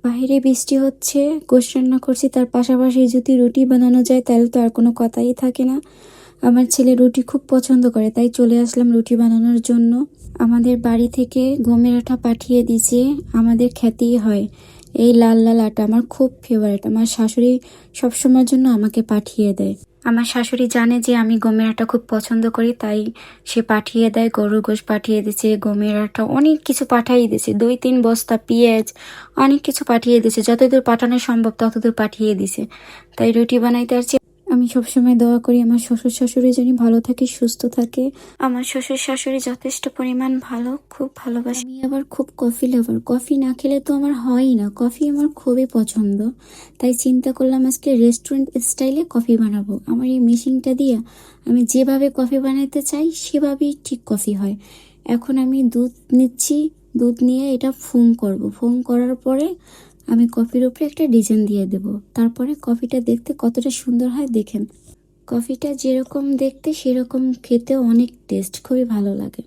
বাইরে বৃষ্টি হচ্ছে, গোশ রান্না করছি, তার পাশাপাশি যদি রুটি বানানো যায় তাহলে তো আর কোনো কথাই থাকে না। আমার ছেলে রুটি খুব পছন্দ করে, তাই চলে আসলাম রুটি বানানোর জন্য। আমাদের বাড়ি থেকে গমের আটা পাঠিয়ে দিয়েছে, আমাদের খেতেই হয়। এই লাল লাল আটা আমার খুব ফেভারিট। আমার শাশুড়ি সবসময়ের জন্য আমাকে পাঠিয়ে দেয়। আমার শাশুড়ি জানে যে আমি গমের আটা খুব পছন্দ করি, তাই সে পাঠিয়ে দেয়। গরুর গোশ পাঠিয়ে দিয়েছে, গমের আটা, অনেক কিছু পাঠিয়ে দিয়েছে, 2-3 বস্তা পেঁয়াজ, অনেক কিছু পাঠিয়ে দিয়েছে। যতদূর পাঠানো সম্ভব ততদূর পাঠিয়ে দিয়েছে। তাই রুটি বানাইতে আসছি। আমি সবসময় দোয়া করি আমার শ্বশুর শাশুড়ি যেন ভালো থাকে, সুস্থ থাকে। আমার শ্বশুর শাশুড়ি যথেষ্ট পরিমাণ ভালো, খুব ভালোবাসে। আমি আবার খুব কফি লাভার, কফি না খেলে তো আমার হয়ই না। কফি আমার খুবই পছন্দ, তাই চিন্তা করলাম আজকে রেস্টুরেন্ট স্টাইলে কফি বানাবো। আমার এই মেশিনটা দিয়ে আমি যেভাবে কফি বানাইতে চাই সেভাবেই ঠিক কফি হয়। এখন আমি দুধ নিচ্ছি, দুধ নিয়ে এটা ফোম করব। ফোম করার পরে আমি কফির উপরে একটা ডিজাইন দিয়ে দেব। তারপরে কফিটা দেখতে কতটা সুন্দর হয় দেখেন। কফিটা যেরকম দেখতে সেরকম খেতেও অনেক টেস্ট, খুবই ভালো লাগে।